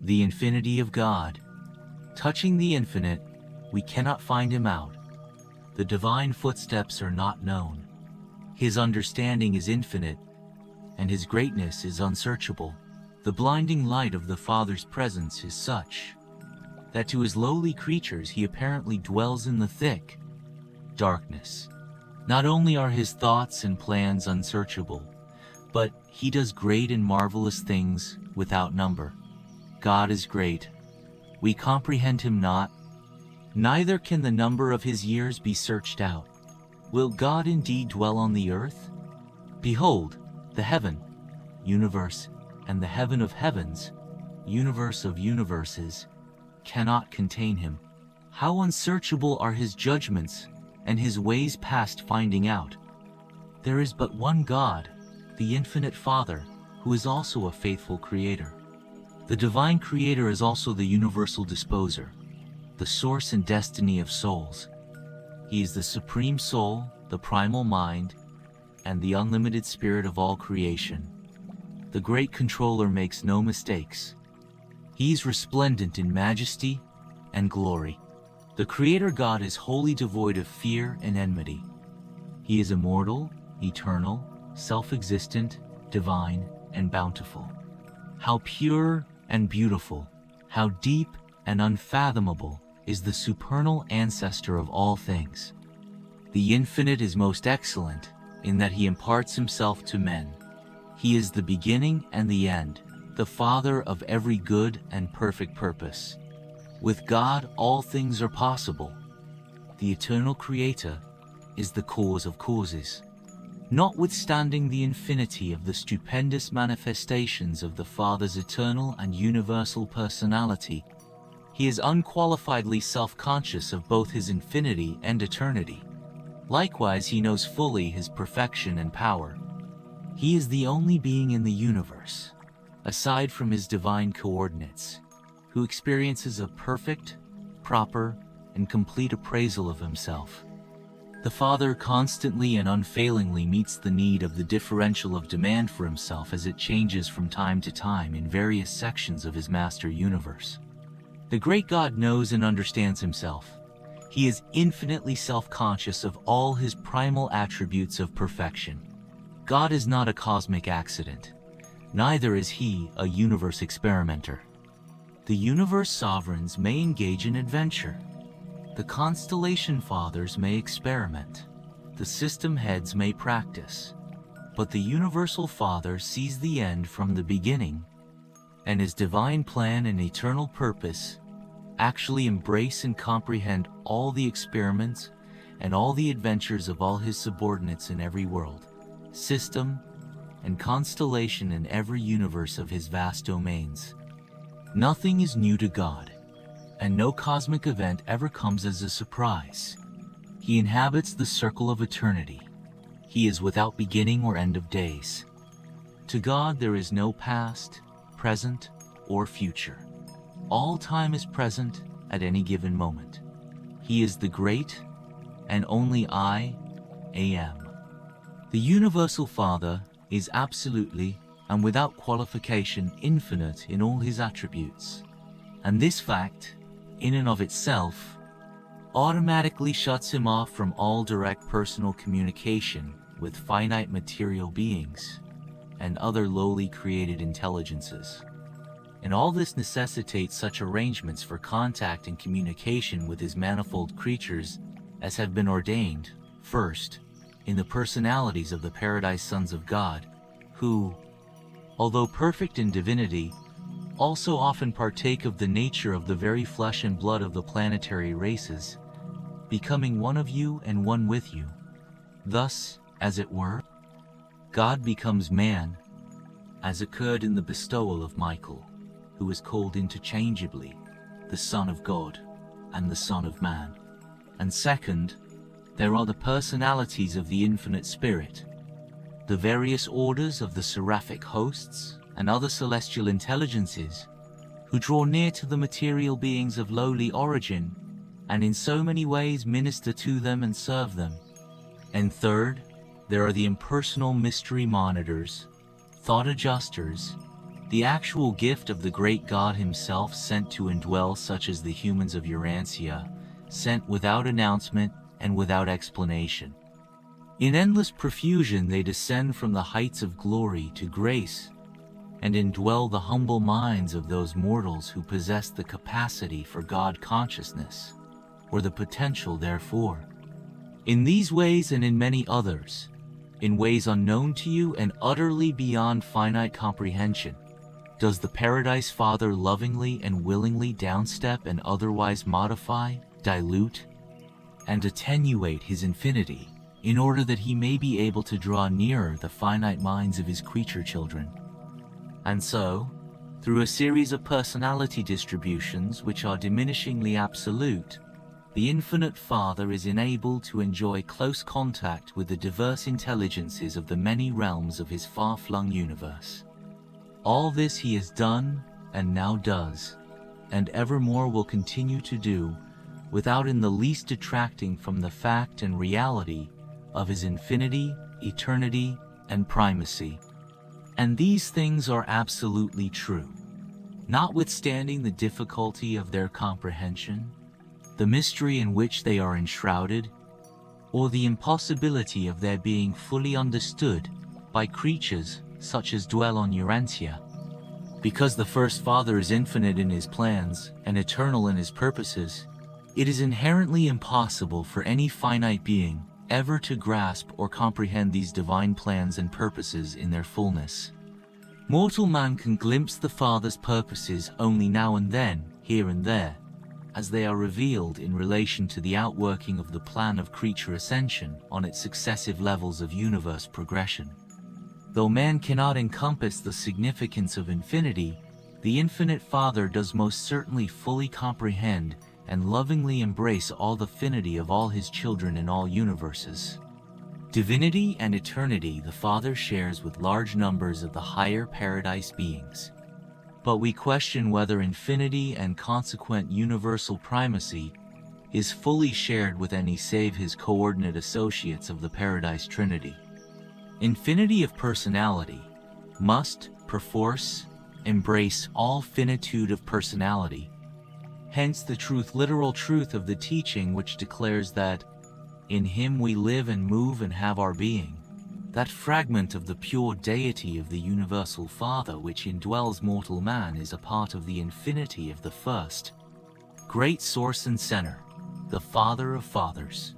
The infinity of God. Touching the infinite, we cannot find him out. The divine footsteps are not known. His understanding is infinite, and his greatness is unsearchable. The blinding light of the Father's presence is such that to his lowly creatures he apparently dwells in the thick darkness. Not only are his thoughts and plans unsearchable, but he does great and marvelous things without number. God is great. We comprehend him not, neither can the number of his years be searched out. Will God indeed dwell on the earth? Behold, the heaven, universe, and the heaven of heavens, universe of universes, cannot contain him. How unsearchable are his judgments, and his ways past finding out. There is but one God, the infinite Father, who is also a faithful Creator. The divine Creator is also the universal disposer, the source and destiny of souls. He is the supreme soul, the primal mind, and the unlimited spirit of all creation. The great controller makes no mistakes. He is resplendent in majesty and glory. The Creator God is wholly devoid of fear and enmity. He is immortal, eternal, self-existent, divine, and bountiful. How pure and beautiful, how deep and unfathomable is the supernal ancestor of all things. The infinite is most excellent in that he imparts himself to men. He is the beginning and the end, the Father of every good and perfect purpose. With God, all things are possible. The eternal Creator is the cause of causes. Notwithstanding the infinity of the stupendous manifestations of the Father's eternal and universal personality, he is unqualifiedly self-conscious of both his infinity and eternity. Likewise, he knows fully his perfection and power. He is the only being in the universe, aside from his divine coordinates, who experiences a perfect, proper, and complete appraisal of himself. The Father constantly and unfailingly meets the need of the differential of demand for himself as it changes from time to time in various sections of his master universe. The great God knows and understands himself. He is infinitely self-conscious of all his primal attributes of perfection. God is not a cosmic accident. Neither is he a universe experimenter. The universe sovereigns may engage in adventure. The constellation fathers may experiment. The system heads may practice. But the universal Father sees the end from the beginning, and his divine plan and eternal purpose actually embrace and comprehend all the experiments and all the adventures of all his subordinates in every world, system, and constellation in every universe of his vast domains. Nothing is new to God, and no cosmic event ever comes as a surprise. He inhabits the circle of eternity. He is without beginning or end of days. To God there is no past, present, or future. All time is present at any given moment. He is the great and only I Am. The universal Father is absolutely and without qualification infinite in all his attributes, and this fact, in and of itself, automatically shuts him off from all direct personal communication with finite material beings and other lowly created intelligences. And all this necessitates such arrangements for contact and communication with his manifold creatures as have been ordained, first, in the personalities of the Paradise Sons of God, who, although perfect in divinity, also often partake of the nature of the very flesh and blood of the planetary races, becoming one of you and one with you. Thus, as it were, God becomes man, as occurred in the bestowal of Michael, who is called interchangeably the Son of God and the Son of Man. And second, there are the personalities of the infinite Spirit, the various orders of the seraphic hosts and other celestial intelligences, who draw near to the material beings of lowly origin, and in so many ways minister to them and serve them. And third, there are the impersonal mystery monitors, thought adjusters, the actual gift of the great God himself sent to indwell such as the humans of Urantia, sent without announcement and without explanation. In endless profusion they descend from the heights of glory to grace, and indwell the humble minds of those mortals who possess the capacity for God consciousness, or the potential therefore. In these ways and in many others, in ways unknown to you and utterly beyond finite comprehension, does the Paradise Father lovingly and willingly downstep and otherwise modify, dilute, and attenuate his infinity, in order that he may be able to draw nearer the finite minds of his creature children. And so, through a series of personality distributions which are diminishingly absolute, the Infinite Father is enabled to enjoy close contact with the diverse intelligences of the many realms of his far-flung universe. All this he has done, and now does, and evermore will continue to do, without in the least detracting from the fact and reality of his infinity, eternity, and primacy. And these things are absolutely true, notwithstanding the difficulty of their comprehension, the mystery in which they are enshrouded, or the impossibility of their being fully understood by creatures such as dwell on Urantia. Because the First Father is infinite in his plans and eternal in his purposes, it is inherently impossible for any finite being ever to grasp or comprehend these divine plans and purposes in their fullness. Mortal man can glimpse the Father's purposes only now and then, here and there, as they are revealed in relation to the outworking of the plan of creature ascension on its successive levels of universe progression. Though man cannot encompass the significance of infinity, the Infinite Father does most certainly fully comprehend and lovingly embrace all the finity of all his children in all universes. Divinity and eternity the Father shares with large numbers of the higher paradise beings. But we question whether infinity and consequent universal primacy is fully shared with any save his coordinate associates of the Paradise Trinity. Infinity of personality must, perforce, embrace all finitude of personality. Hence the literal truth of the teaching which declares that in him we live and move and have our being, that fragment of the pure deity of the universal Father which indwells mortal man is a part of the infinity of the first, great source and center, the Father of fathers.